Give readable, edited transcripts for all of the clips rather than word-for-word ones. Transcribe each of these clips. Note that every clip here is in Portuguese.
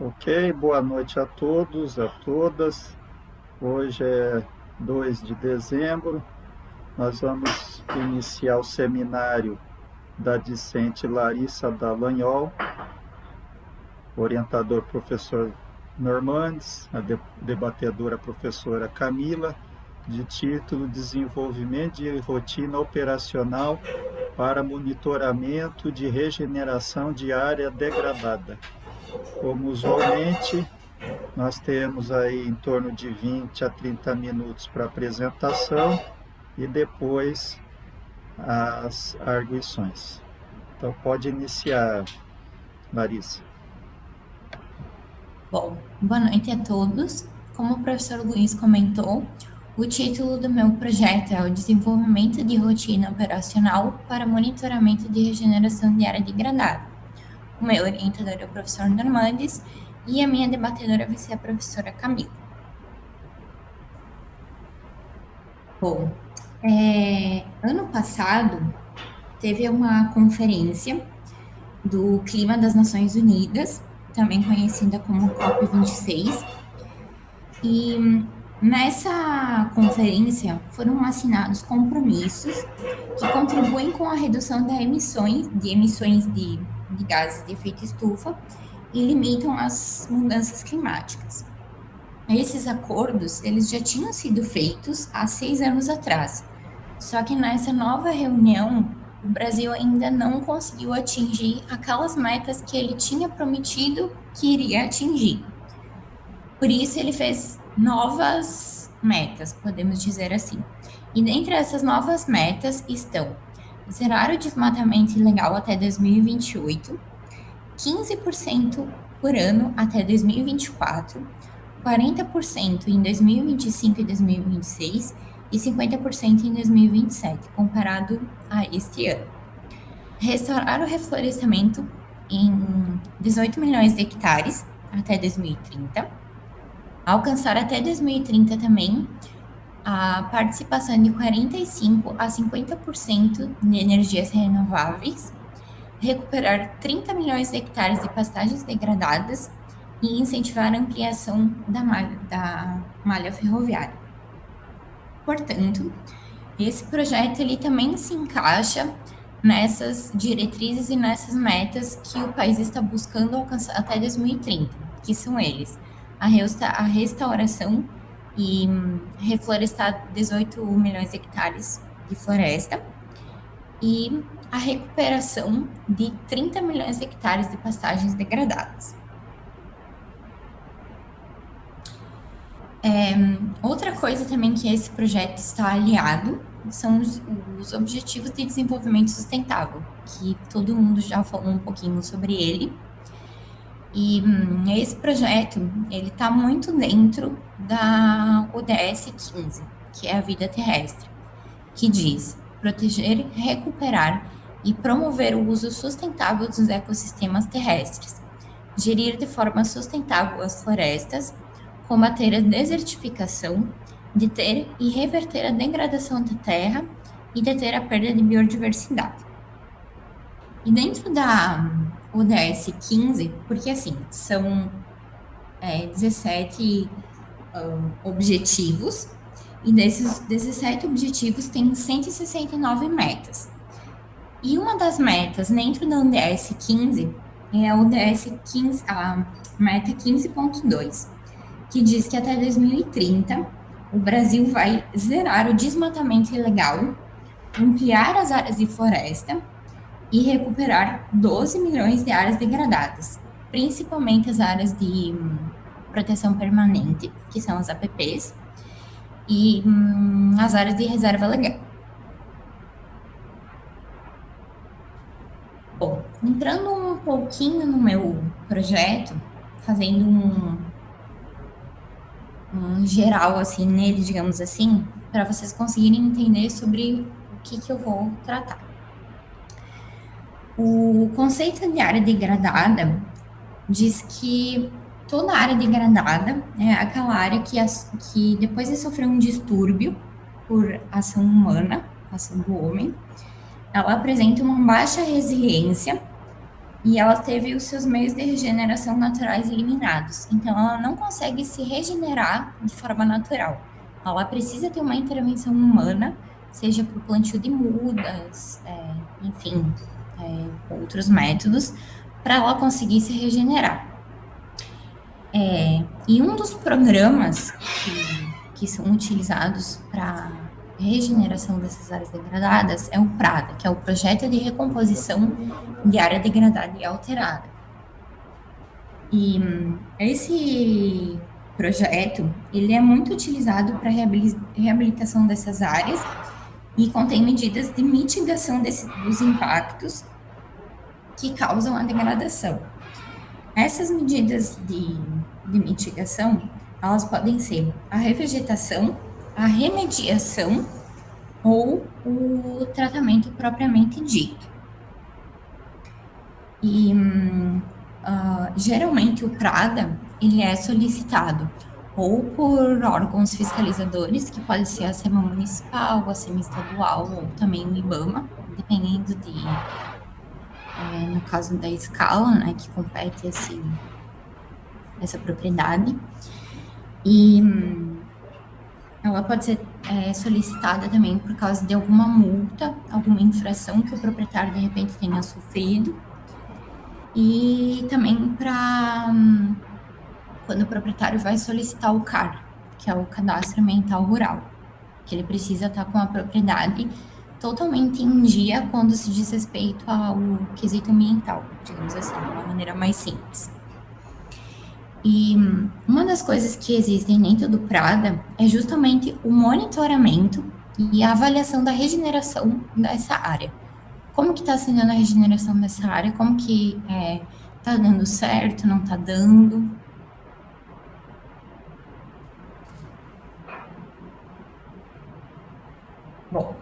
Ok, boa noite a todos, a todas. Hoje é 2 de dezembro. Nós vamos iniciar o seminário da discente Larissa Dallagnol, orientador professor Normandes, a debatedora professora Camila, de título Desenvolvimento de Rotina Operacional para Monitoramento de Regeneração de Área Degradada. Como usualmente, nós temos aí em torno de 20 a 30 minutos para apresentação e depois as arguições. Então pode iniciar, Larissa. Bom, boa noite a todos. Como o professor Luiz comentou, o título do meu projeto é o Desenvolvimento de Rotina Operacional para Monitoramento de Regeneração de Área Degradada. O meu orientador é o professor Normandes e a minha debatedora vai ser a professora Camila. Bom, ano passado teve uma conferência do Clima das Nações Unidas, também conhecida como COP26, e nessa conferência foram assinados compromissos que contribuem com a redução das emissões de gases de efeito estufa e limitam as mudanças climáticas. Esses acordos, eles já tinham sido feitos há 6 anos atrás, só que nessa nova reunião, o Brasil ainda não conseguiu atingir aquelas metas que ele tinha prometido que iria atingir. Por isso, ele fez novas metas, podemos dizer assim. E dentre essas novas metas estão zerar o desmatamento ilegal até 2028, 15% por ano até 2024, 40% em 2025 e 2026 e 50% em 2027, comparado a este ano. Restaurar o reflorestamento em 18 milhões de hectares até 2030, alcançar até 2030 também a participação de 45 a 50% de energias renováveis, recuperar 30 milhões de hectares de pastagens degradadas e incentivar a ampliação da malha ferroviária. Portanto, esse projeto ele também se encaixa nessas diretrizes e nessas metas que o país está buscando alcançar até 2030, que são eles: a restauração e reflorestar 18 milhões de hectares de floresta e a recuperação de 30 milhões de hectares de pastagens degradadas. Outra coisa também que esse projeto está aliado são os Objetivos de Desenvolvimento Sustentável, que todo mundo já falou um pouquinho sobre ele. E esse projeto, ele está muito dentro da ODS 15, que é a vida terrestre, que diz proteger, recuperar e promover o uso sustentável dos ecossistemas terrestres, gerir de forma sustentável as florestas, combater a desertificação, deter e reverter a degradação da terra e deter a perda de biodiversidade. E dentro da ODS 15, porque assim, são 17 objetivos, e desses 17 objetivos tem 169 metas. E uma das metas dentro da ODS 15 é a ODS 15, a meta 15.2, que diz que até 2030 o Brasil vai zerar o desmatamento ilegal, ampliar as áreas de floresta e recuperar 12 milhões de áreas degradadas, principalmente as áreas de proteção permanente, que são as APPs, e as áreas de reserva legal. Bom, entrando um pouquinho no meu projeto, fazendo um geral assim nele, digamos assim, para vocês conseguirem entender sobre o que eu vou tratar. O conceito de área degradada diz que toda área degradada é aquela área que depois de sofrer um distúrbio por ação humana, ação do homem, ela apresenta uma baixa resiliência e ela teve os seus meios de regeneração naturais eliminados. Então, ela não consegue se regenerar de forma natural. Ela precisa ter uma intervenção humana, seja por plantio de mudas, enfim, outros métodos, para ela conseguir se regenerar. E um dos programas que são utilizados para regeneração dessas áreas degradadas é o PRADA, que é o Projeto de Recomposição de Área Degradada e Alterada. E esse projeto, ele é muito utilizado para reabilitação dessas áreas e contém medidas de mitigação dos impactos que causam a degradação. Essas medidas de mitigação, elas podem ser a revegetação, a remediação ou o tratamento propriamente dito. E geralmente o PRADA, ele é solicitado ou por órgãos fiscalizadores, que pode ser a SEMA municipal, a SEMA estadual ou também o IBAMA, dependendo no caso da escala, né, que compete essa propriedade. E ela pode ser solicitada também por causa de alguma multa, alguma infração que o proprietário de repente tenha sofrido, e também para quando o proprietário vai solicitar o CAR, que é o Cadastro Ambiental Rural, que ele precisa estar com a propriedade totalmente em dia quando se diz respeito ao quesito ambiental, digamos assim, de uma maneira mais simples. E uma das coisas que existem dentro do PRADA é justamente o monitoramento e a avaliação da regeneração dessa área. Como que está sendo a regeneração dessa área, como que está dando certo, não está dando. Bom,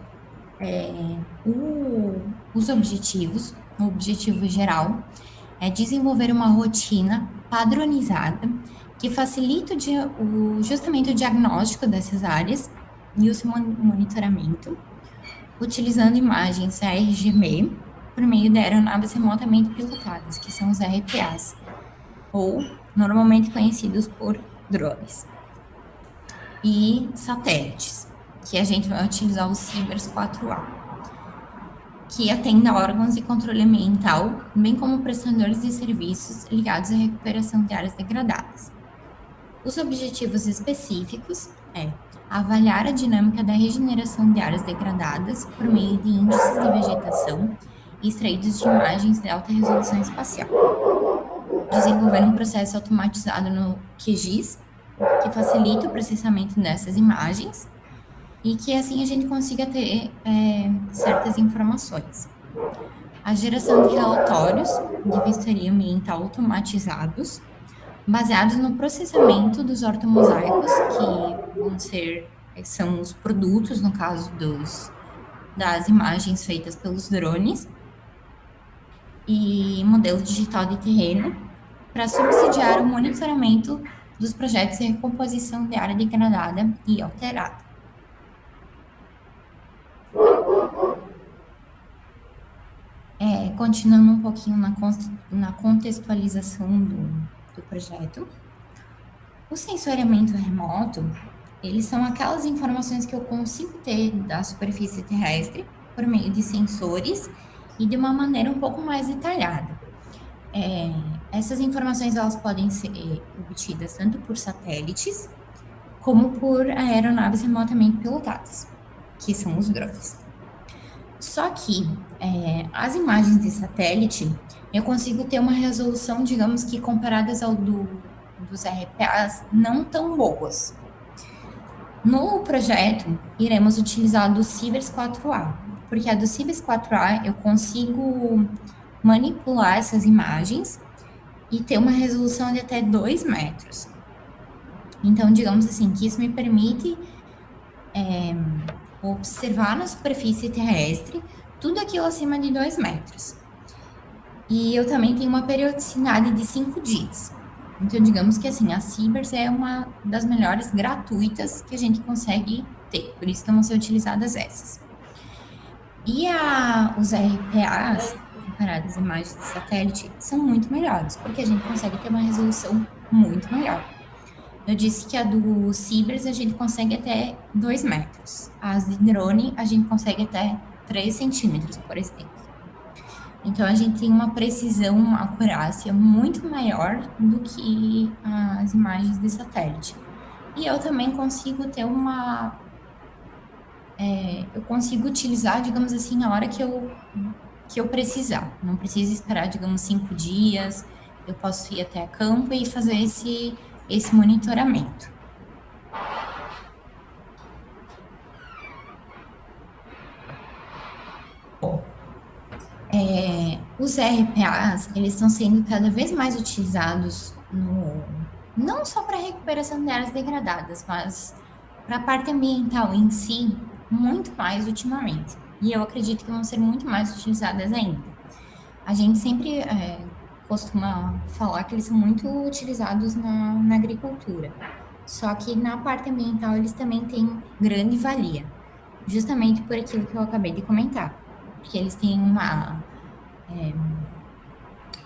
os objetivos, o objetivo geral é desenvolver uma rotina padronizada que facilite justamente o diagnóstico dessas áreas e o seu monitoramento, utilizando imagens ARGB por meio de aeronaves remotamente pilotadas, que são os RPAs, ou normalmente conhecidos por drones, e satélites, que a gente vai utilizar os Cibers 4A, que atenda órgãos de controle ambiental, bem como prestadores de serviços ligados à recuperação de áreas degradadas. Os objetivos específicos é avaliar a dinâmica da regeneração de áreas degradadas por meio de índices de vegetação extraídos de imagens de alta resolução espacial, desenvolver um processo automatizado no QGIS, que facilita o processamento dessas imagens, e que assim a gente consiga ter certas informações. A geração de relatórios de vistoria ambiental automatizados, baseados no processamento dos ortomosaicos, que são os produtos, no caso das imagens feitas pelos drones, e modelo digital de terreno, para subsidiar o monitoramento dos projetos de recomposição de área degradada e alterada. Continuando um pouquinho na contextualização do projeto, o sensoriamento remoto, eles são aquelas informações que eu consigo ter da superfície terrestre por meio de sensores e de uma maneira um pouco mais detalhada. Essas informações elas podem ser obtidas tanto por satélites como por aeronaves remotamente pilotadas, que são os drones. Só que as imagens de satélite, eu consigo ter uma resolução, digamos que comparadas ao dos RPAs, não tão boas. No projeto, iremos utilizar a do Cibers 4A, porque a do Cibers 4A eu consigo manipular essas imagens e ter uma resolução de até 2 metros. Então, digamos assim, que isso me permite observar na superfície terrestre tudo aquilo acima de 2 metros. E eu também tenho uma periodicidade de 5 dias. Então, digamos que assim, a Cibers é uma das melhores gratuitas que a gente consegue ter, por isso que vão ser utilizadas essas. E os RPAs, comparadas às imagens de satélite, são muito melhores, porque a gente consegue ter uma resolução muito melhor. Eu disse que a do Cibers a gente consegue até 2 metros. As de drone a gente consegue até 3 centímetros, por exemplo. Então a gente tem uma precisão, uma acurácia muito maior do que as imagens de satélite. E eu também consigo ter eu consigo utilizar, digamos assim, a hora que eu precisar. Não preciso esperar, digamos, 5 dias. Eu posso ir até a campo e fazer esse monitoramento. Os RPAs, eles estão sendo cada vez mais utilizados não só para recuperação de áreas degradadas, mas para a parte ambiental em si, muito mais ultimamente. E eu acredito que vão ser muito mais utilizadas ainda. A gente sempre costuma falar que eles são muito utilizados na agricultura. Só que na parte ambiental eles também têm grande valia, justamente por aquilo que eu acabei de comentar. Porque eles têm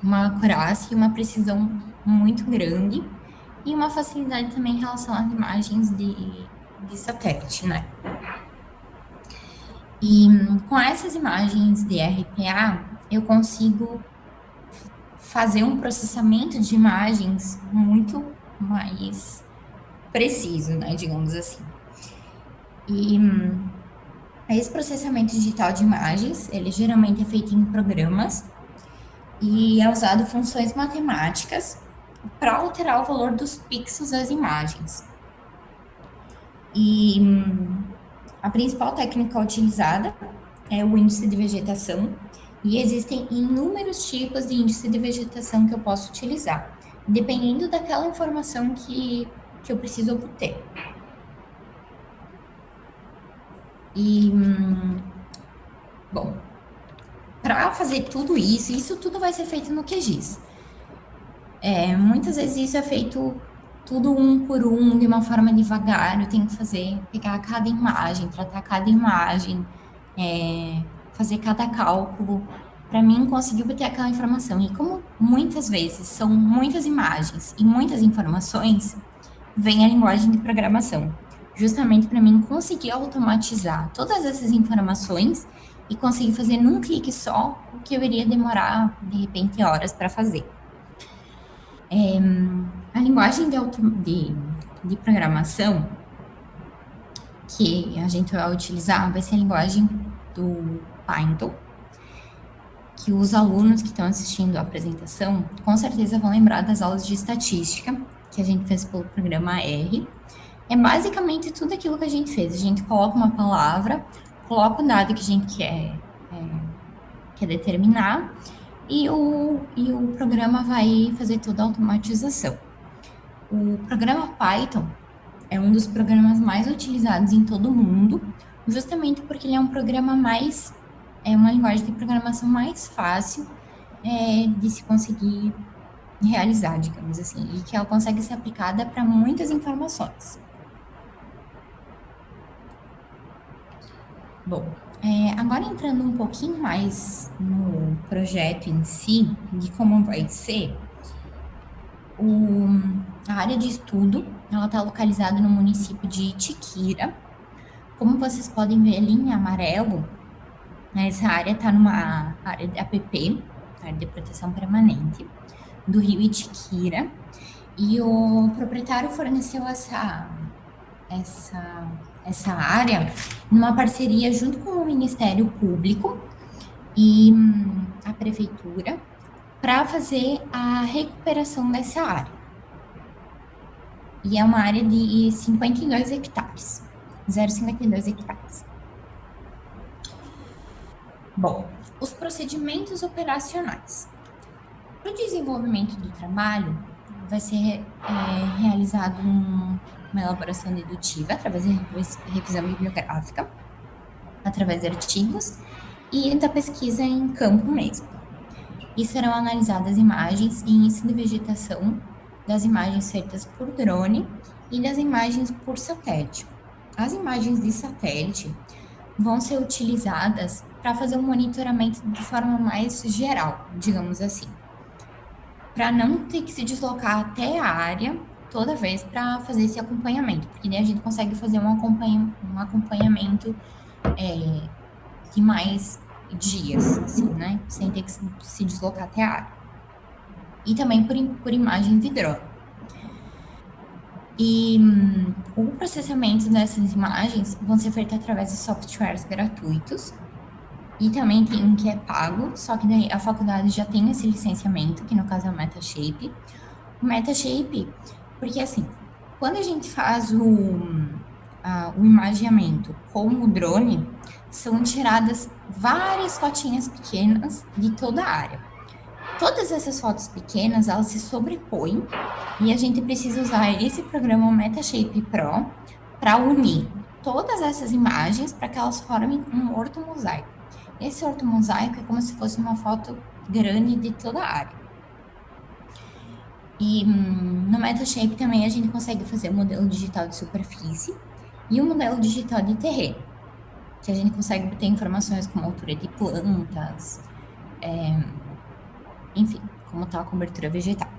uma acurácia e uma precisão muito grande e uma facilidade também em relação às imagens de satélite, né? E com essas imagens de RPA, eu consigo fazer um processamento de imagens muito mais preciso, né, digamos assim. E esse processamento digital de imagens, ele geralmente é feito em programas e é usado funções matemáticas para alterar o valor dos pixels das imagens. E a principal técnica utilizada é o índice de vegetação, e existem inúmeros tipos de índice de vegetação que eu posso utilizar, dependendo daquela informação que eu preciso obter. E, bom, para fazer tudo isso tudo vai ser feito no QGIS. Muitas vezes isso é feito tudo um por um, de uma forma devagar. Eu tenho que pegar cada imagem, tratar cada imagem, fazer cada cálculo, para mim conseguir obter aquela informação. E como muitas vezes são muitas imagens e muitas informações, vem a linguagem de programação, justamente para mim conseguir automatizar todas essas informações e conseguir fazer num clique só o que eu iria demorar, de repente, horas para fazer. A linguagem de programação que a gente vai utilizar vai ser a linguagem do Python, que os alunos que estão assistindo a apresentação com certeza vão lembrar das aulas de estatística que a gente fez pelo programa R. É basicamente tudo aquilo que a gente fez. A gente coloca uma palavra, coloca o dado que a gente quer determinar e o programa vai fazer toda a automatização. O programa Python é um dos programas mais utilizados em todo o mundo, justamente porque ele é um programa uma linguagem de programação mais fácil de se conseguir realizar, digamos assim, e que ela consegue ser aplicada para muitas informações. Bom, agora entrando um pouquinho mais no projeto em si, de como vai ser, a área de estudo, ela está localizada no município de Itiquira. Como vocês podem ver ali em amarelo, essa área está numa área de APP, área de proteção permanente, do rio Itiquira, e o proprietário forneceu essa área numa parceria junto com o Ministério Público e a Prefeitura para fazer a recuperação dessa área. E é uma área de 52 hectares, 0,52 hectares. Bom, os procedimentos operacionais. Para o desenvolvimento do trabalho, vai ser realizado uma elaboração dedutiva através de revisão bibliográfica, através de artigos e da pesquisa em campo mesmo. E serão analisadas imagens e índice de vegetação das imagens feitas por drone e das imagens por satélite. As imagens de satélite vão ser utilizadas para fazer um monitoramento de forma mais geral, digamos assim, para não ter que se deslocar até a área toda vez para fazer esse acompanhamento, porque daí a gente consegue fazer um acompanhamento de mais dias, assim, né? Sem ter que se deslocar até a área. E também por imagem de drone. E o processamento dessas imagens vão ser feito através de softwares gratuitos. E também tem um que é pago, só que daí a faculdade já tem esse licenciamento, que no caso é o Metashape. O Metashape, porque assim, quando a gente faz o imageamento com o drone, são tiradas várias fotinhas pequenas de toda a área. Todas essas fotos pequenas, elas se sobrepõem e a gente precisa usar esse programa Metashape Pro para unir todas essas imagens para que elas formem um ortomosaico. Esse ortomosaico é como se fosse uma foto grande de toda a área. E no Metashape também a gente consegue fazer o modelo digital de superfície e o modelo digital de terreno, que a gente consegue obter informações como altura de plantas, enfim, como está a cobertura vegetal.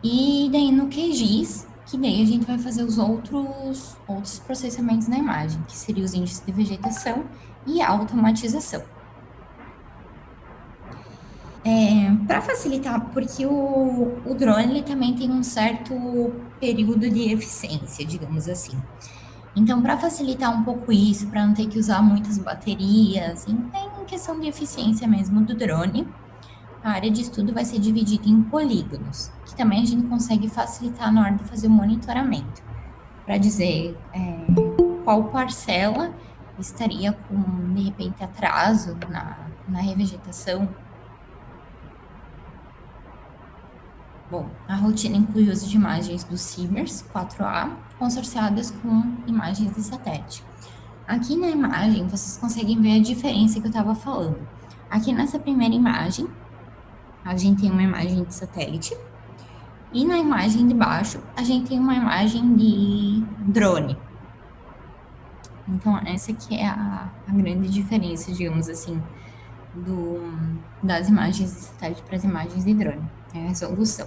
E daí no QGIS, que daí a gente vai fazer os outros processamentos na imagem, que seriam os índices de vegetação e a automatização. Para facilitar, porque o drone ele também tem um certo período de eficiência, digamos assim. Então, para facilitar um pouco isso, para não ter que usar muitas baterias, em questão de eficiência mesmo do drone, a área de estudo vai ser dividida em polígonos, que também a gente consegue facilitar na hora de fazer o monitoramento, para dizer qual parcela estaria com, de repente, atraso na revegetação. Bom, a rotina inclui o uso de imagens do CIMERS 4A, consorciadas com imagens de satélite. Aqui na imagem, vocês conseguem ver a diferença que eu estava falando. Aqui nessa primeira imagem, a gente tem uma imagem de satélite, e na imagem de baixo, a gente tem uma imagem de drone. Então, essa aqui é a grande diferença, digamos assim, das imagens de satélite para as imagens de drone, é a resolução.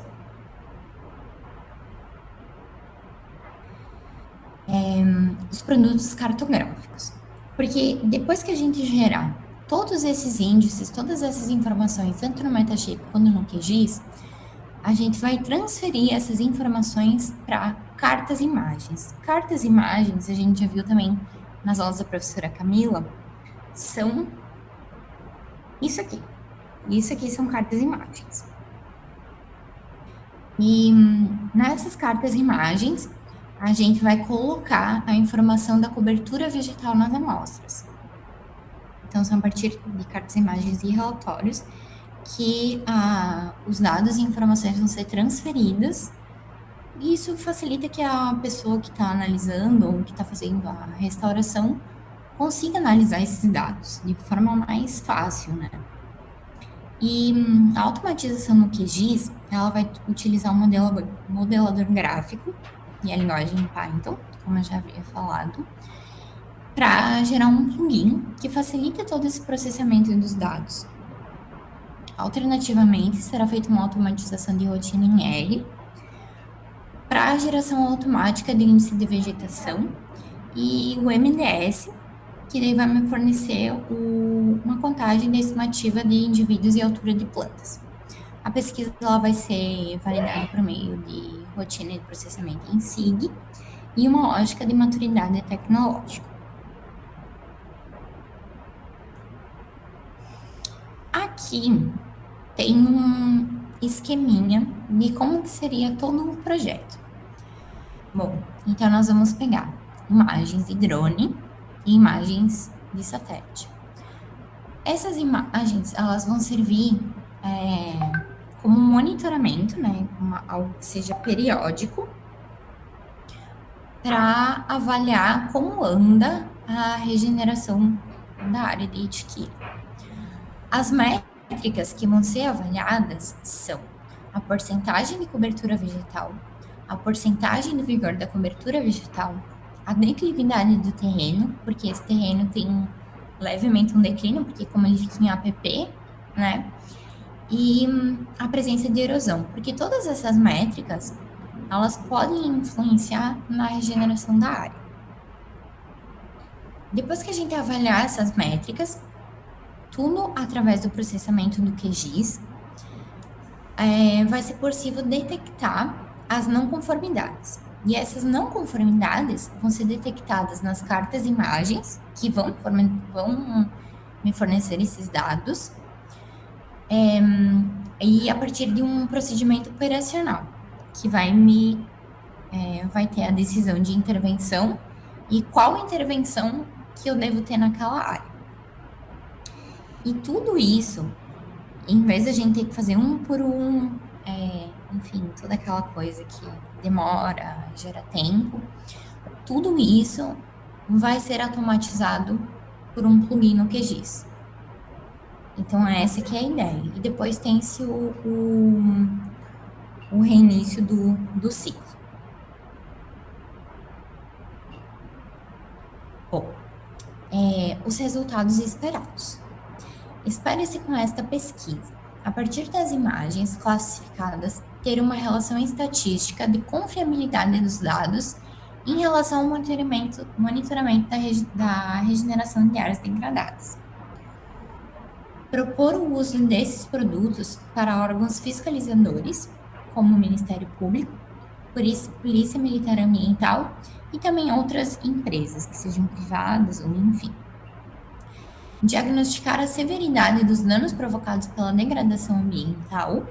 Os produtos cartográficos. Porque depois que a gente gerar todos esses índices, todas essas informações, tanto no Metashape quanto no QGIS, a gente vai transferir essas informações para cartas e imagens. Cartas e imagens, a gente já viu também nas aulas da professora Camila, são isso aqui. Isso aqui são cartas e imagens. E nessas cartas e imagens, a gente vai colocar a informação da cobertura vegetal nas amostras. Então, são a partir de cartas, imagens e relatórios que os dados e informações vão ser transferidas, e isso facilita que a pessoa que está analisando ou que está fazendo a restauração consiga analisar esses dados de forma mais fácil, né? E a automatização no QGIS, ela vai utilizar um modelador gráfico e a linguagem Python, como eu já havia falado, para gerar um plugin que facilita todo esse processamento dos dados. Alternativamente, será feita uma automatização de rotina em R para a geração automática de índice de vegetação e o MDS, que daí vai me fornecer uma contagem da estimativa de indivíduos e altura de plantas. A pesquisa ela vai ser validada por meio de rotina de processamento em SIG e uma lógica de maturidade tecnológica. Aqui tem um esqueminha de como que seria todo o projeto. Bom, então nós vamos pegar imagens de drone e imagens de satélite. Essas imagens, elas vão servir como monitoramento, né, algo que seja periódico, para avaliar como anda a regeneração da área de etiqueta. As métricas que vão ser avaliadas são a porcentagem de cobertura vegetal, a porcentagem do vigor da cobertura vegetal, a declividade do terreno, porque esse terreno tem levemente um declínio, porque como ele fica em APP, né? E a presença de erosão, porque todas essas métricas, elas podem influenciar na regeneração da área. Depois que a gente avaliar essas métricas, tudo através do processamento do QGIS, vai ser possível detectar as não conformidades. E essas não conformidades vão ser detectadas nas cartas imagens, que vão me fornecer esses dados, e a partir de um procedimento operacional, que vai ter a decisão de intervenção e qual intervenção que eu devo ter naquela área. E tudo isso, em vez de a gente ter que fazer um por um, enfim, toda aquela coisa que demora, gera tempo, tudo isso vai ser automatizado por um plugin no QGIS. Então, essa que é a ideia. E depois tem-se o reinício do ciclo. Bom, os resultados esperados. Espera-se com esta pesquisa, a partir das imagens classificadas, ter uma relação estatística de confiabilidade dos dados em relação ao monitoramento da regeneração de áreas degradadas. Propor o uso desses produtos para órgãos fiscalizadores, como o Ministério Público, Polícia Militar Ambiental e também outras empresas, que sejam privadas ou enfim. Diagnosticar a severidade dos danos provocados pela degradação ambiental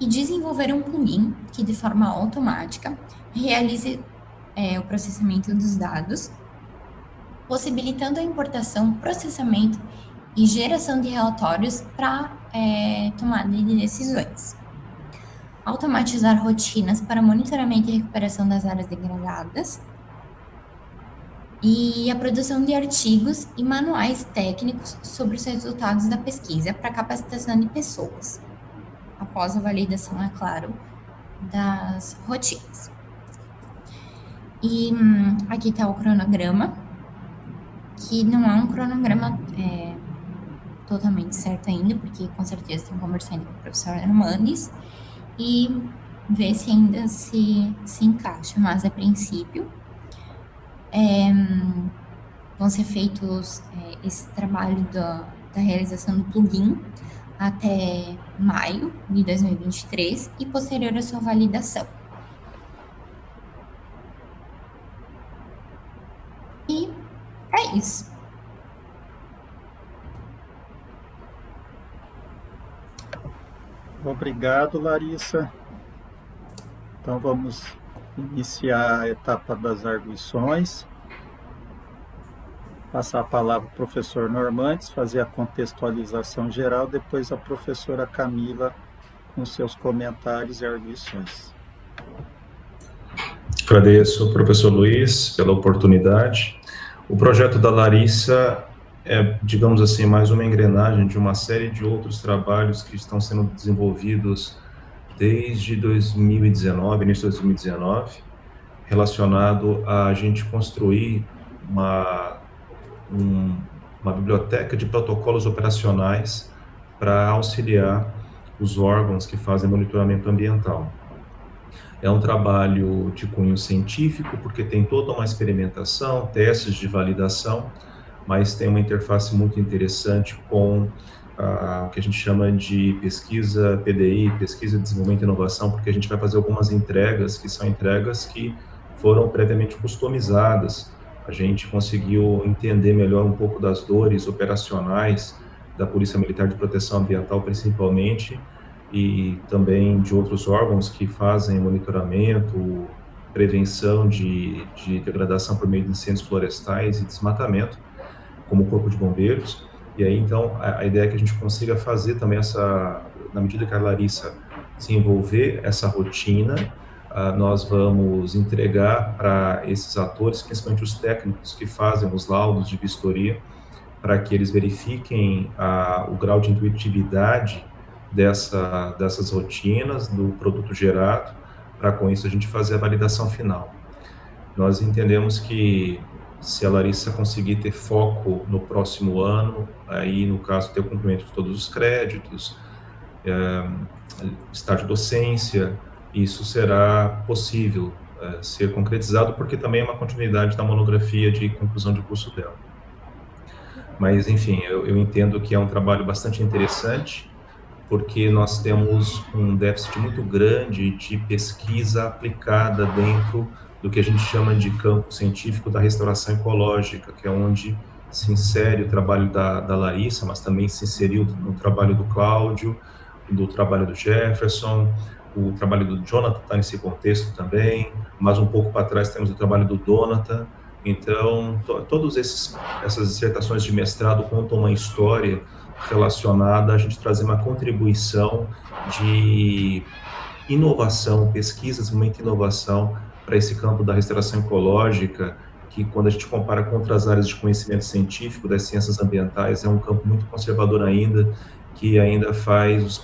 e desenvolver um plugin que, de forma automática, realize o processamento dos dados, possibilitando a importação, processamento e geração de relatórios para tomada de decisões. Automatizar rotinas para monitoramento e recuperação das áreas degradadas, e a produção de artigos e manuais técnicos sobre os resultados da pesquisa para capacitação de pessoas, após a validação, é claro, das rotinas. E aqui está o cronograma, que não é um cronograma totalmente certo ainda, porque com certeza estou conversando com o professor Armandes e ver se ainda se encaixa, mas a princípio vão ser feitos esse trabalho da realização do plugin até maio de 2023 e posterior à sua validação. E é isso. Obrigado, Larissa. Então, vamos iniciar a etapa das arguições. Passar a palavra ao professor Normandes, fazer a contextualização geral, depois a professora Camila com seus comentários e arguições. Agradeço ao professor Luiz pela oportunidade. O projeto da Larissa é, digamos assim, mais uma engrenagem de uma série de outros trabalhos que estão sendo desenvolvidos desde 2019, início de 2019, relacionado a gente construir uma biblioteca de protocolos operacionais para auxiliar os órgãos que fazem monitoramento ambiental. É um trabalho de cunho científico, porque tem toda uma experimentação, testes de validação, mas tem uma interface muito interessante com o que a gente chama de pesquisa PDI, pesquisa, desenvolvimento e inovação, porque a gente vai fazer algumas entregas, que são entregas que foram previamente customizadas. A gente conseguiu entender melhor um pouco das dores operacionais da Polícia Militar de Proteção Ambiental, principalmente, e também de outros órgãos que fazem monitoramento, prevenção de degradação por meio de incêndios florestais e desmatamento, como o Corpo de Bombeiros. E aí, então, a ideia é que a gente consiga fazer também na medida que a Larissa desenvolver essa rotina, nós vamos entregar para esses atores, principalmente os técnicos que fazem os laudos de vistoria, para que eles verifiquem o grau de intuitividade dessas rotinas, do produto gerado, para com isso a gente fazer a validação final. Nós entendemos que se a Larissa conseguir ter foco no próximo ano, aí no caso ter o cumprimento de todos os créditos, estágio docência, isso será possível ser concretizado, porque também é uma continuidade da monografia de conclusão de curso dela. Mas, enfim, eu entendo que é um trabalho bastante interessante, porque nós temos um déficit muito grande de pesquisa aplicada dentro do que a gente chama de campo científico da restauração ecológica, que é onde se insere o trabalho da Larissa, mas também se inseriu no trabalho do Cláudio, do trabalho do Jefferson, o trabalho do Jonathan está nesse contexto também, mas um pouco para trás temos o trabalho do Donatan. Então, todas essas dissertações de mestrado contam uma história relacionada a gente trazer uma contribuição de inovação, pesquisas, muita inovação para esse campo da restauração ecológica, que quando a gente compara com outras áreas de conhecimento científico, das ciências ambientais, é um campo muito conservador ainda, que ainda faz,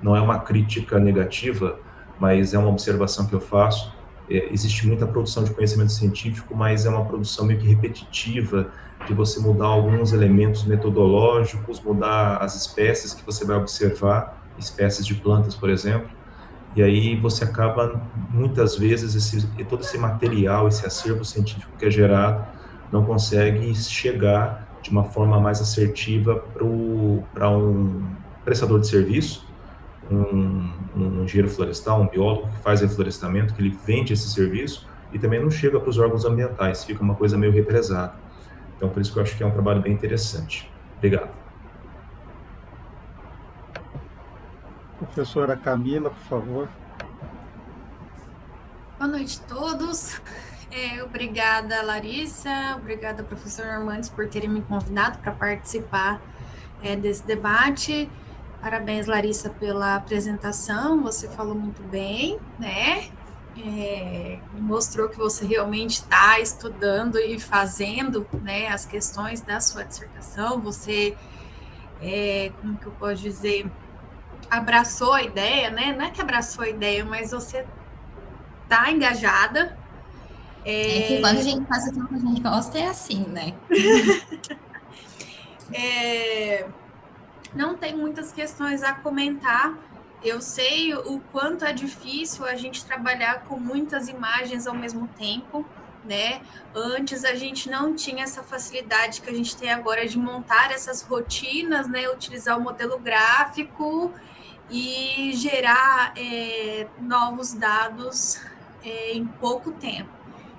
não é uma crítica negativa, mas é uma observação que eu faço. Existe muita produção de conhecimento científico, mas é uma produção meio que repetitiva, de você mudar alguns elementos metodológicos, mudar as espécies que você vai observar, espécies de plantas, por exemplo, e aí você acaba, muitas vezes, todo esse material, esse acervo científico que é gerado, não consegue chegar de uma forma mais assertiva para um prestador de serviço, um engenheiro florestal, um biólogo que faz reflorestamento, que ele vende esse serviço, e também não chega para os órgãos ambientais, fica uma coisa meio represada. Então, por isso que eu acho que é um trabalho bem interessante. Obrigado. Professora Camila, por favor. Boa noite a todos. Obrigada, Larissa. Obrigada, professor Armandes, por terem me convidado para participar desse debate. Parabéns, Larissa, pela apresentação. Você falou muito bem, né? Mostrou que você realmente está estudando e fazendo, né, as questões da sua dissertação. Você, como que eu posso dizer, abraçou a ideia, né? Não é que abraçou a ideia, mas você está engajada. Que quando a gente faz aquilo que a gente gosta, é assim, né? Não tem muitas questões a comentar. Eu sei o quanto é difícil a gente trabalhar com muitas imagens ao mesmo tempo, né? Antes a gente não tinha essa facilidade que a gente tem agora de montar essas rotinas, né? Utilizar o modelo gráfico e gerar novos dados em pouco tempo.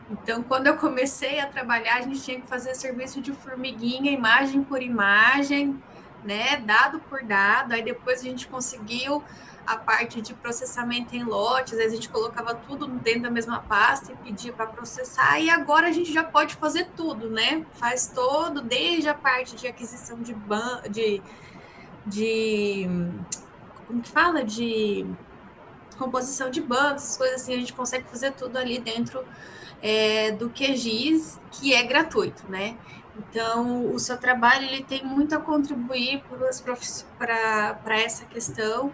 Então, quando eu comecei a trabalhar, a gente tinha que fazer serviço de formiguinha, imagem por imagem, né? Dado por dado. Aí depois a gente conseguiu a parte de processamento em lotes, a gente colocava tudo dentro da mesma pasta e pedia para processar, e agora a gente já pode fazer tudo, né? Faz todo, desde a parte de aquisição de como que fala? De composição de bancos, coisas assim, a gente consegue fazer tudo ali dentro do QGIS, que é gratuito, né? Então, o seu trabalho ele tem muito a contribuir para essa questão,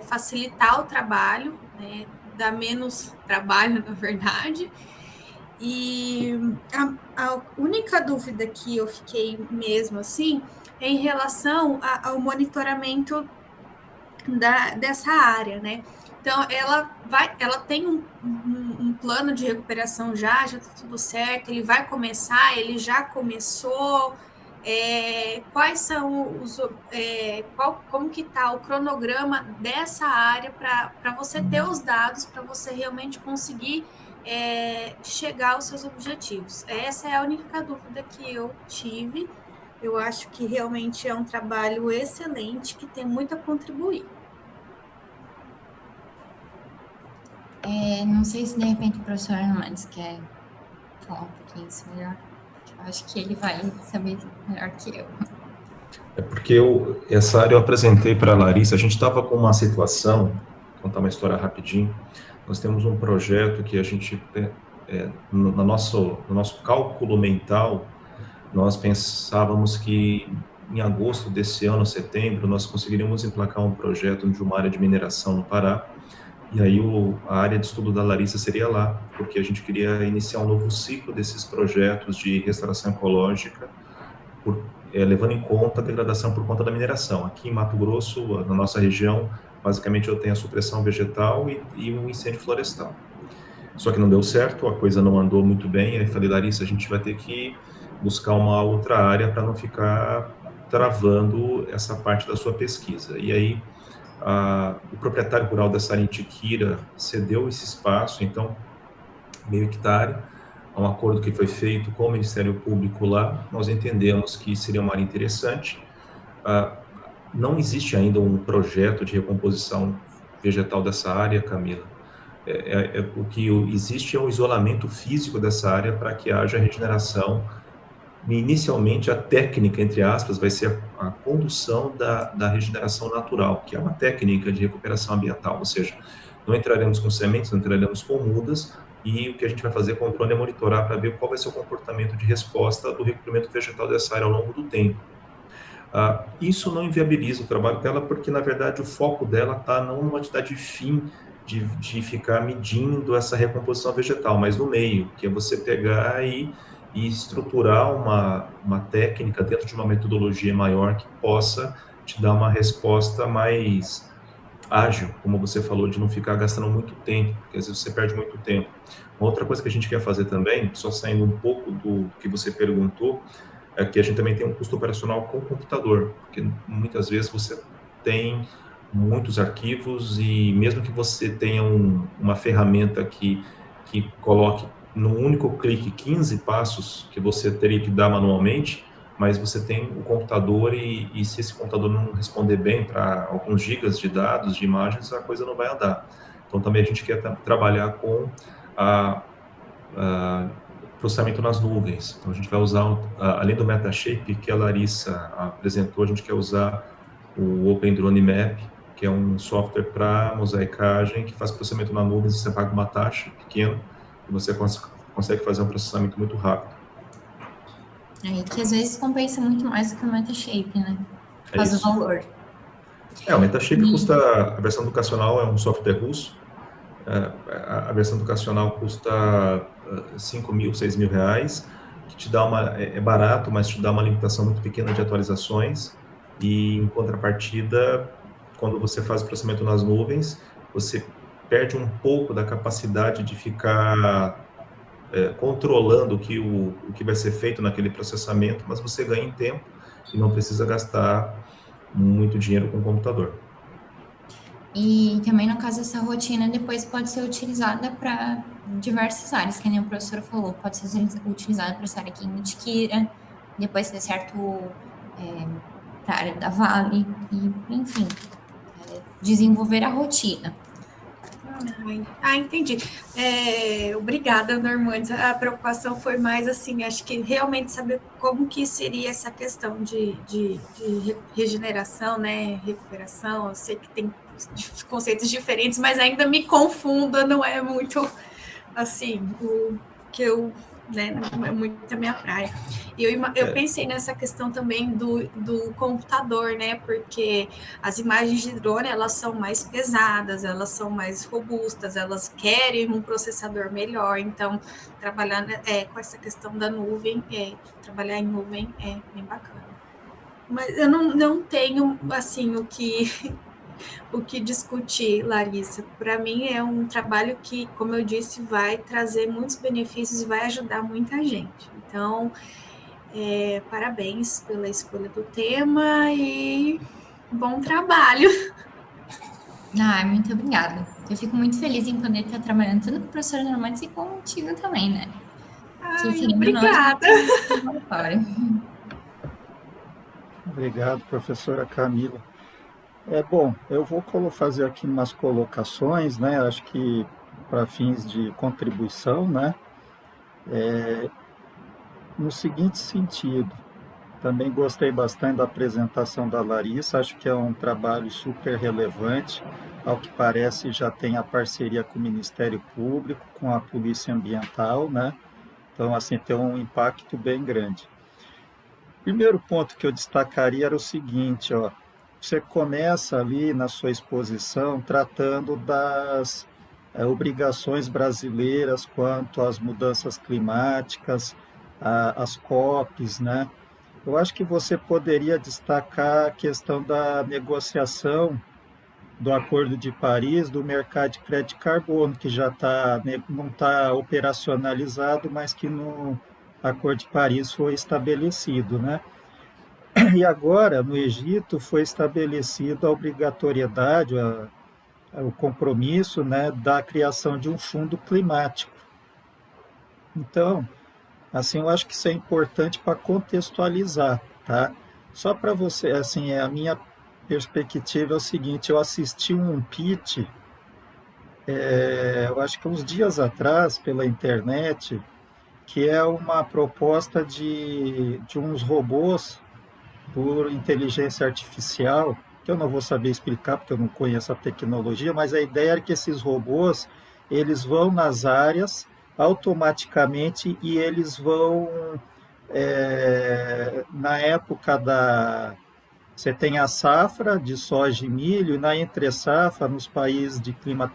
facilitar o trabalho, né, dar menos trabalho, na verdade. E a única dúvida que eu fiquei mesmo assim é em relação ao monitoramento dessa área, né? Então, ela tem um plano de recuperação já está tudo certo, ele vai começar, ele já começou. Quais são como que está o cronograma dessa área para você ter os dados, para você realmente conseguir chegar aos seus objetivos? Essa é a única dúvida que eu tive. Eu acho que realmente é um trabalho excelente, que tem muito a contribuir. Não sei se de repente o professor Armandes quer falar um pouquinho isso melhor. Eu acho que ele vai saber melhor que eu. É porque essa área eu apresentei para a Larissa. A gente estava com uma situação, vou contar uma história rapidinho. Nós temos um projeto que a gente, no nosso cálculo mental, nós pensávamos que em agosto desse ano, setembro, nós conseguiríamos emplacar um projeto de uma área de mineração no Pará, E aí a área de estudo da Larissa seria lá, porque a gente queria iniciar um novo ciclo desses projetos de restauração ecológica, levando em conta a degradação por conta da mineração. Aqui em Mato Grosso, na nossa região, basicamente eu tenho a supressão vegetal e um incêndio florestal. Só que não deu certo, a coisa não andou muito bem, aí falei, Larissa, a gente vai ter que buscar uma outra área para não ficar travando essa parte da sua pesquisa. E aí o proprietário rural dessa área em Tiquira cedeu esse espaço, então, meio hectare, a um acordo que foi feito com o Ministério Público lá, nós entendemos que seria uma área interessante. Não existe ainda um projeto de recomposição vegetal dessa área, Camila. O que existe é o isolamento físico dessa área para que haja regeneração. Inicialmente, a técnica, entre aspas, vai ser a condução da regeneração natural, que é uma técnica de recuperação ambiental, ou seja, não entraremos com sementes, não entraremos com mudas, e o que a gente vai fazer com o drone é monitorar para ver qual vai ser o comportamento de resposta do recobrimento vegetal dessa área ao longo do tempo. Isso não inviabiliza o trabalho dela, porque, na verdade, o foco dela está não numa atividade fim de ficar medindo essa recomposição vegetal, mas no meio, que é você pegar e estruturar uma técnica dentro de uma metodologia maior que possa te dar uma resposta mais ágil, como você falou, de não ficar gastando muito tempo, porque às vezes você perde muito tempo. Uma outra coisa que a gente quer fazer também, só saindo um pouco do que você perguntou, é que a gente também tem um custo operacional com o computador, porque muitas vezes você tem muitos arquivos e mesmo que você tenha uma ferramenta que coloque num único clique 15 passos que você teria que dar manualmente, mas você tem o computador e se esse computador não responder bem para alguns gigas de dados, de imagens, a coisa não vai andar. Então também a gente quer trabalhar com processamento nas nuvens. Então a gente vai usar, além do Metashape que a Larissa apresentou, a gente quer usar o Open Drone Map, que é um software para mosaicagem que faz processamento na nuvem, você paga uma taxa pequena e você consegue fazer um processamento muito rápido. Que às vezes compensa muito mais do que o Metashape, né? Por causa do valor. O Metashape custa, a versão educacional é um software russo, a versão educacional custa 5 mil, 6 mil reais, que te dá é barato, mas te dá uma limitação muito pequena de atualizações, e em contrapartida, quando você faz o processamento nas nuvens, você perde um pouco da capacidade de ficar controlando o que vai ser feito naquele processamento, mas você ganha em tempo e não precisa gastar muito dinheiro com o computador. E também, no caso, essa rotina depois pode ser utilizada para diversas áreas, que nem o professor falou, pode ser utilizada para essa área aqui em Tiquira, depois se der certo para a área da Vale, e, enfim, desenvolver a rotina. Entendi. Obrigada, Normandes. A preocupação foi mais assim, acho que realmente saber como que seria essa questão de regeneração, né, recuperação. Eu sei que tem conceitos diferentes, mas ainda me confunda, não é muito assim, o que eu, né, não é muito a minha praia. Eu pensei nessa questão também do computador, né, porque as imagens de drone, elas são mais pesadas, elas são mais robustas, elas querem um processador melhor, então trabalhar com essa questão da nuvem, trabalhar em nuvem é bem bacana. Mas eu não tenho, assim, o que discutir, Larissa. Para mim é um trabalho que, como eu disse, vai trazer muitos benefícios e vai ajudar muita gente. Então, parabéns pela escolha do tema e bom trabalho. Muito obrigada. Eu fico muito feliz em poder estar trabalhando tanto com o professor Normandes e contigo também, né? Obrigada. Obrigado, professora Camila. Bom, eu vou fazer aqui umas colocações, né? Acho que para fins de contribuição, né? No seguinte sentido, também gostei bastante da apresentação da Larissa, acho que é um trabalho super relevante, ao que parece já tem a parceria com o Ministério Público, com a Polícia Ambiental, né? Então, assim, tem um impacto bem grande. O primeiro ponto que eu destacaria era o seguinte, você começa ali na sua exposição tratando das obrigações brasileiras quanto às mudanças climáticas, as COPs, né? Eu acho que você poderia destacar a questão da negociação do Acordo de Paris, do mercado de crédito de carbono, que já não está operacionalizado, mas que no Acordo de Paris foi estabelecido, né? E agora, no Egito, foi estabelecida a obrigatoriedade, o compromisso, né, da criação de um fundo climático. Então, assim, eu acho que isso é importante para contextualizar, tá? Só para você, assim, a minha perspectiva é o seguinte: eu assisti um pitch, eu acho que uns dias atrás, pela internet, que é uma proposta de uns robôs por inteligência artificial, que eu não vou saber explicar porque eu não conheço a tecnologia, mas a ideia é que esses robôs, eles vão nas áreas automaticamente e eles vão, na época você tem a safra de soja e milho, e na entre-safra, nos países de clima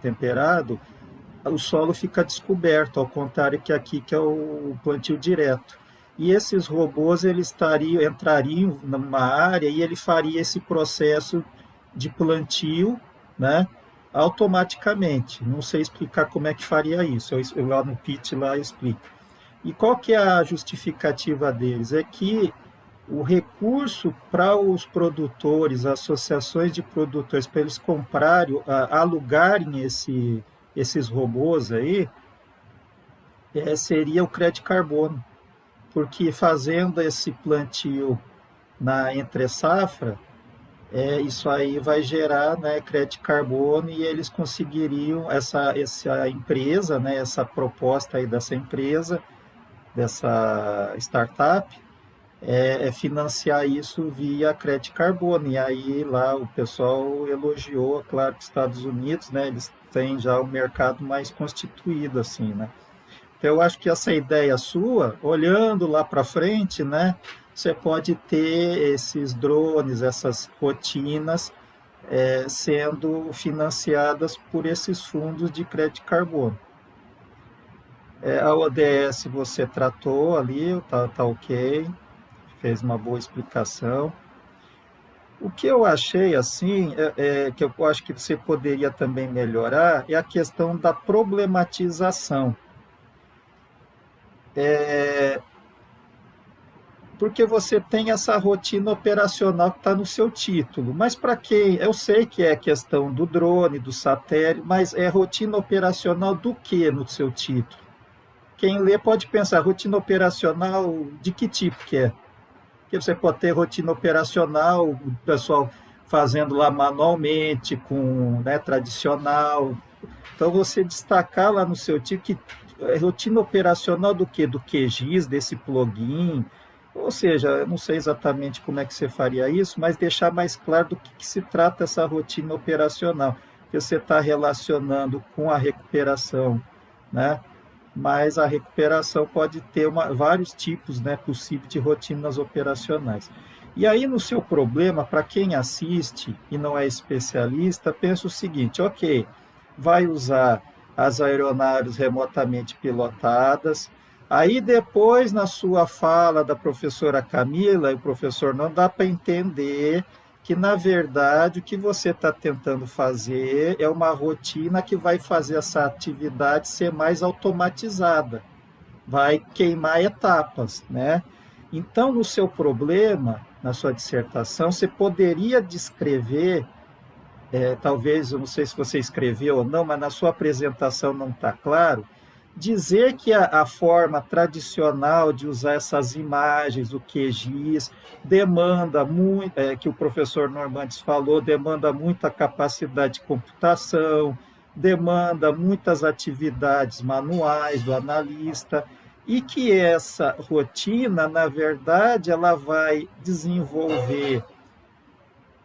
temperado, o solo fica descoberto, ao contrário que aqui, que é o plantio direto. E esses robôs entrariam numa área e ele faria esse processo de plantio, né, automaticamente. Não sei explicar como é que faria isso, eu lá no pitch lá eu explico. E qual que é a justificativa deles? É que o recurso para os produtores, associações de produtores, para eles comprarem, alugarem esses robôs aí, seria o crédito carbono. Porque fazendo esse plantio na entre-safra, isso aí vai gerar, né, crédito carbono, e eles conseguiriam, essa empresa, né, essa proposta aí dessa empresa, dessa startup, financiar isso via crédito carbono. E aí lá o pessoal elogiou, claro que os Estados Unidos, né, eles têm já um mercado mais constituído, assim, né? Então, eu acho que essa ideia sua, olhando lá para frente, né, você pode ter esses drones, essas rotinas sendo financiadas por esses fundos de crédito carbono. A ODS você tratou ali, tá ok, fez uma boa explicação. O que eu achei, assim, que eu acho que você poderia também melhorar, é a questão da problematização. Porque você tem essa rotina operacional que está no seu título, mas para quem? Eu sei que é questão do drone, do satélite, mas é rotina operacional do que no seu título? Quem lê pode pensar, rotina operacional de que tipo que é? Porque você pode ter rotina operacional, o pessoal fazendo lá manualmente, com, né, tradicional. Então, você destacar lá no seu título que rotina operacional do quê? Do QGIS, desse plugin. Ou seja, eu não sei exatamente como é que você faria isso, mas deixar mais claro do que se trata essa rotina operacional, que você está relacionando com a recuperação, né? Mas a recuperação pode ter vários tipos, né, possíveis de rotinas operacionais. E aí, no seu problema, para quem assiste e não é especialista, pensa o seguinte: ok, vai usar as aeronaves remotamente pilotadas. Aí depois, na sua fala da professora Camila e o professor, não dá para entender que, na verdade, o que você está tentando fazer é uma rotina que vai fazer essa atividade ser mais automatizada, vai queimar etapas, né? Então, no seu problema, na sua dissertação, você poderia descrever, talvez, eu não sei se você escreveu ou não, mas na sua apresentação não está claro, dizer que a forma tradicional de usar essas imagens, o QGIS, demanda muito, que o professor Normandes falou, demanda muita capacidade de computação, demanda muitas atividades manuais do analista, e que essa rotina, na verdade, ela vai desenvolver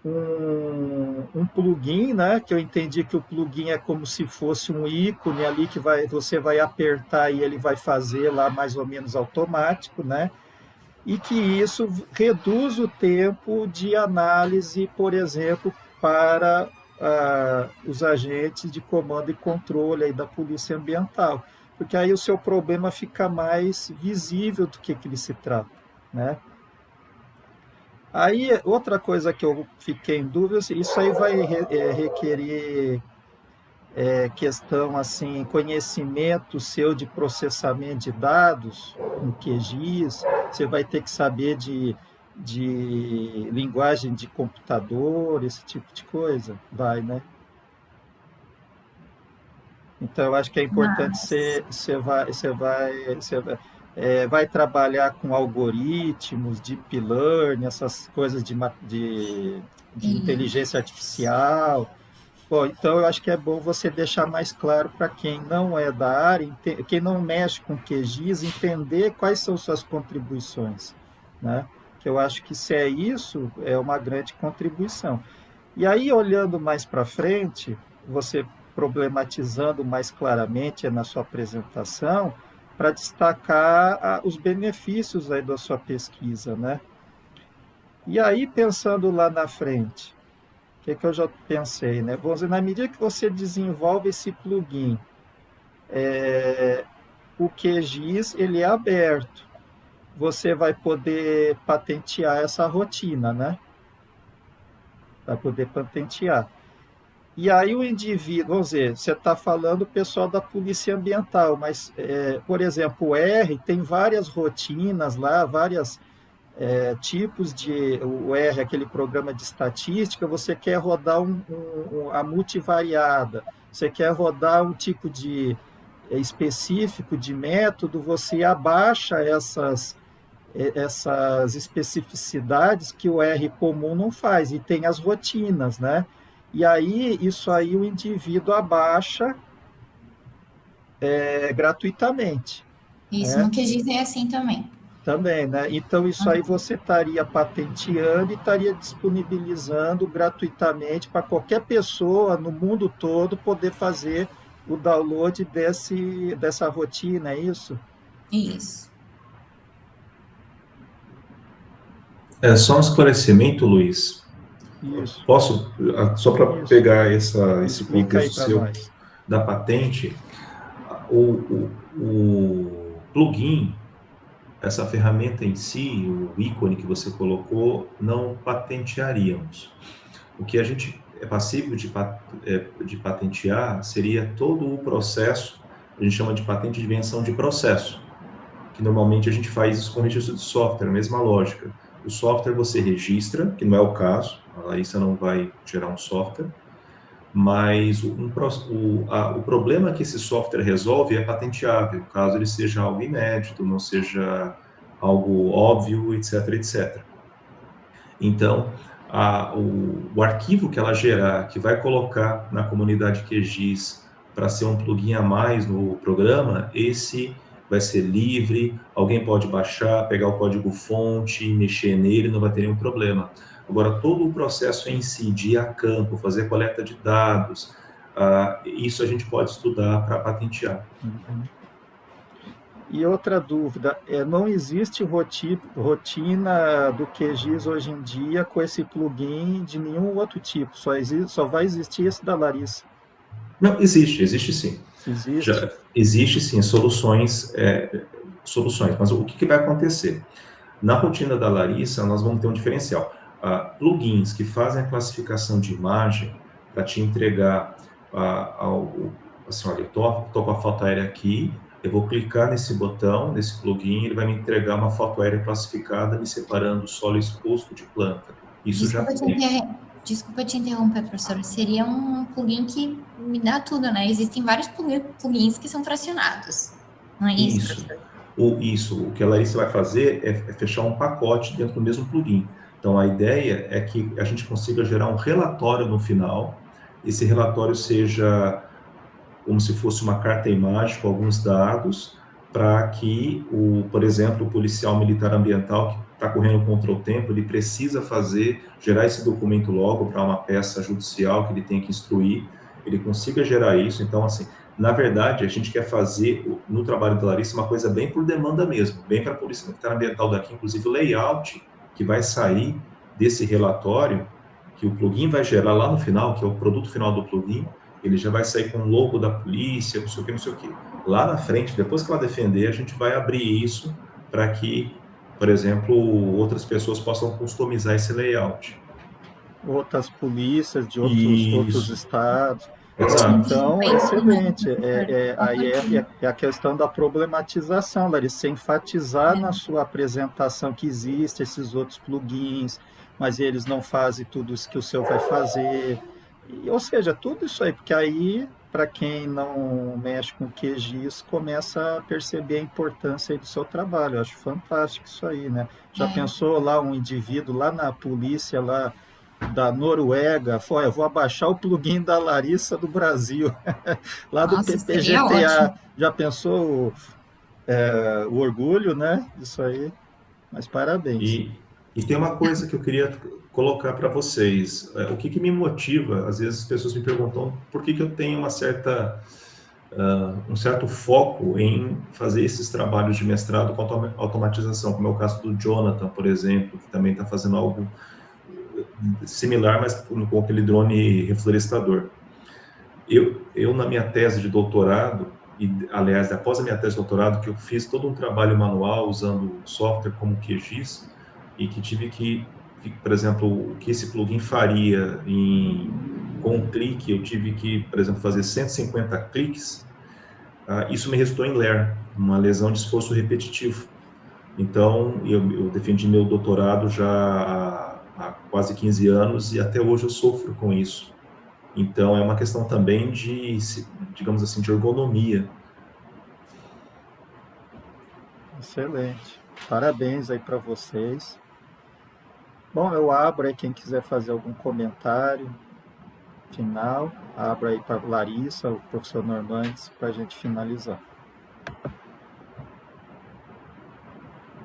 um plugin, né? Que eu entendi que o plugin é como se fosse um ícone ali que você vai apertar e ele vai fazer lá mais ou menos automático, né? e que isso reduz o tempo de análise, por exemplo, para os agentes de comando e controle aí da Polícia Ambiental, porque aí o seu problema fica mais visível do que ele se trata, né? Aí, outra coisa que eu fiquei em dúvida, isso aí vai requerer questão, assim, conhecimento seu de processamento de dados no QGIS, você vai ter que saber de linguagem de computador, esse tipo de coisa, vai, né? Então, eu acho que é importante Mas, vai trabalhar com algoritmos, deep learning, essas coisas de inteligência isso, artificial. Bom, então eu acho que é bom você deixar mais claro para quem não é da área, quem não mexe com QGIS, entender quais são suas contribuições, né? Que eu acho que se é isso, é uma grande contribuição. E aí, olhando mais para frente, você problematizando mais claramente na sua apresentação, para destacar os benefícios aí da sua pesquisa, né? E aí, pensando lá na frente, o que eu já pensei, né? Vamos dizer, na medida que você desenvolve esse plugin, o QGIS ele é aberto, você vai poder patentear essa rotina, né? Vai poder patentear. E aí o indivíduo, vamos dizer, você está falando o pessoal da Polícia Ambiental, mas, por exemplo, o R tem várias rotinas lá, várias tipos de... O R, aquele programa de estatística, você quer rodar a multivariada, você quer rodar um tipo de específico de método, você abaixa essas especificidades que o R comum não faz, e tem as rotinas, né? E aí, isso aí o indivíduo abaixa gratuitamente, isso né? no QGIS é assim também. Também, né? Então, isso aí você estaria patenteando e estaria disponibilizando gratuitamente para qualquer pessoa no mundo todo poder fazer o download dessa rotina, é isso? Isso. É só um esclarecimento, Luiz. Isso, Posso, só para isso. pegar esse Explica aí contexto para seu nós. da patente, o plugin, essa ferramenta em si, o ícone que você colocou, não patentearíamos. O que a gente é passível de patentear seria todo o processo, a gente chama de patente de invenção de processo, que normalmente a gente faz isso com registro de software, a mesma lógica. O software você registra, que não é o caso, a Larissa não vai gerar um software, mas o problema que esse software resolve é patenteável, caso ele seja algo inédito, não seja algo óbvio, etc, etc. Então, o arquivo que ela gerar, que vai colocar na comunidade QGIS para ser um plugin a mais no programa, esse vai ser livre, alguém pode baixar, pegar o código-fonte, mexer nele, não vai ter nenhum problema. Agora, todo o processo em si, de ir a campo, fazer coleta de dados, isso a gente pode estudar para patentear. Uhum. E outra dúvida, não existe rotina do QGIS hoje em dia com esse plugin de nenhum outro tipo, só vai existir esse da Larissa. Não, existe sim. Existe? Existe sim soluções, mas o que vai acontecer? Na rotina da Larissa, nós vamos ter um diferencial. Plugins que fazem a classificação de imagem para te entregar assim, olha, eu tô com a foto aérea aqui, eu vou clicar nesse botão, nesse plugin, ele vai me entregar uma foto aérea classificada, me separando solo exposto de planta. Isso já tem. Desculpa te interromper, professora. Seria um plugin que me dá tudo, né? Existem vários plugins que são fracionados. Não é isso, Isso. professor? O que a Larissa vai fazer é fechar um pacote dentro do mesmo plugin. Então, a ideia é que a gente consiga gerar um relatório no final. Esse relatório seja como se fosse uma carta-imagem com alguns dados, para que, por exemplo, o policial militar ambiental que está correndo contra o tempo, ele precisa gerar esse documento logo para uma peça judicial que ele tem que instruir, ele consiga gerar isso. Então, assim, Na verdade, a gente quer fazer, no trabalho da Larissa, uma coisa bem por demanda mesmo, bem para a Polícia Militar Ambiental daqui, inclusive o layout que vai sair desse relatório, que o plugin vai gerar lá no final, que é o produto final do plugin, ele já vai sair com o logo da polícia, não sei o que, não sei o que. Lá na frente, depois que ela defender, a gente vai abrir isso para que, por exemplo, outras pessoas possam customizar esse layout. Outras polícias de outros estados. Exato. Então, excelente. Aí é a questão da problematização, Larissa, enfatizar na sua apresentação que existem esses outros plugins, mas eles não fazem tudo isso que o seu vai fazer. Ou seja, tudo isso aí, porque aí, para quem não mexe com QGIS, começa a perceber a importância aí do seu trabalho. Eu acho fantástico isso aí, né? Já pensou lá um indivíduo lá na polícia, lá da Noruega, eu vou abaixar o plugin da Larissa do Brasil, lá do PPGTA. Já pensou o orgulho, né? Isso aí. Mas parabéns. E tem uma coisa que eu queria colocar para vocês. O que me motiva? Às vezes as pessoas me perguntam por que eu tenho um certo foco em fazer esses trabalhos de mestrado com automatização, como é o caso do Jonathan, por exemplo, que também está fazendo algo similar, mas com aquele drone reflorestador. Eu na minha tese de doutorado, e aliás, após a minha tese de doutorado, que eu fiz todo um trabalho manual usando software como QGIS, e que tive que, por exemplo, o que esse plugin faria com um clique, eu tive que, por exemplo, fazer 150 cliques, isso me resultou em LER, uma lesão de esforço repetitivo. Então, eu defendi meu doutorado já há quase 15 anos e até hoje eu sofro com isso. Então, é uma questão também de, digamos assim, de ergonomia. Excelente. Parabéns aí para vocês. Bom, eu abro aí quem quiser fazer algum comentário final. Abro aí para Larissa, o professor Normandes, para a gente finalizar.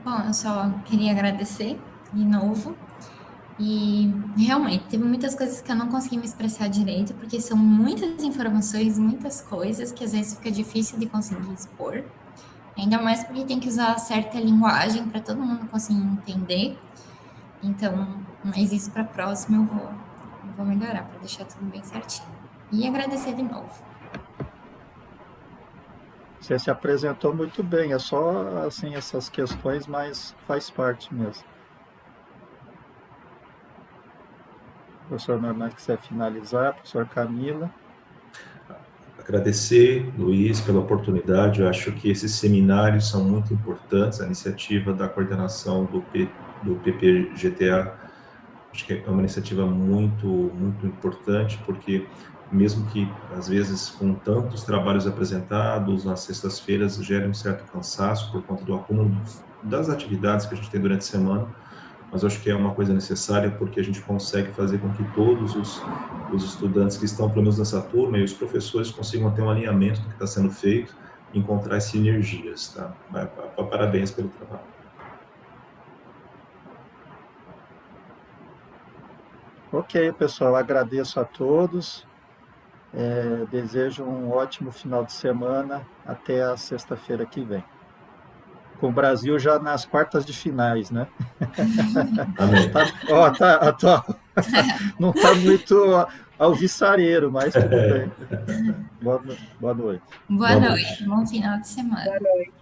Bom, eu só queria agradecer de novo. E realmente, teve muitas coisas que eu não consegui me expressar direito, porque são muitas informações, muitas coisas que às vezes fica difícil de conseguir expor. Ainda mais porque tem que usar certa linguagem para todo mundo conseguir entender. Então, mas isso para a próxima eu vou melhorar, para deixar tudo bem certinho. E agradecer de novo. Você se apresentou muito bem, é só assim essas questões, mas faz parte mesmo. Professor Norman, quiser finalizar, professor Camila. Agradecer, Luiz, pela oportunidade. Eu acho que esses seminários são muito importantes. A iniciativa da coordenação do PPGTA, acho que é uma iniciativa muito, muito importante, porque mesmo que, às vezes, com tantos trabalhos apresentados, nas sextas-feiras gere um certo cansaço por conta do acúmulo das atividades que a gente tem durante a semana, mas acho que é uma coisa necessária porque a gente consegue fazer com que todos os estudantes que estão, pelo menos nessa turma, e os professores consigam ter um alinhamento do que está sendo feito, encontrar sinergias, tá? Parabéns pelo trabalho. Ok, pessoal, agradeço a todos, desejo um ótimo final de semana, até a sexta-feira que vem. Com o Brasil já nas quartas de finais, né? Amém. Não está muito alvissareiro, mas tudo bem. Boa noite. Boa noite, bom final de semana. Boa noite.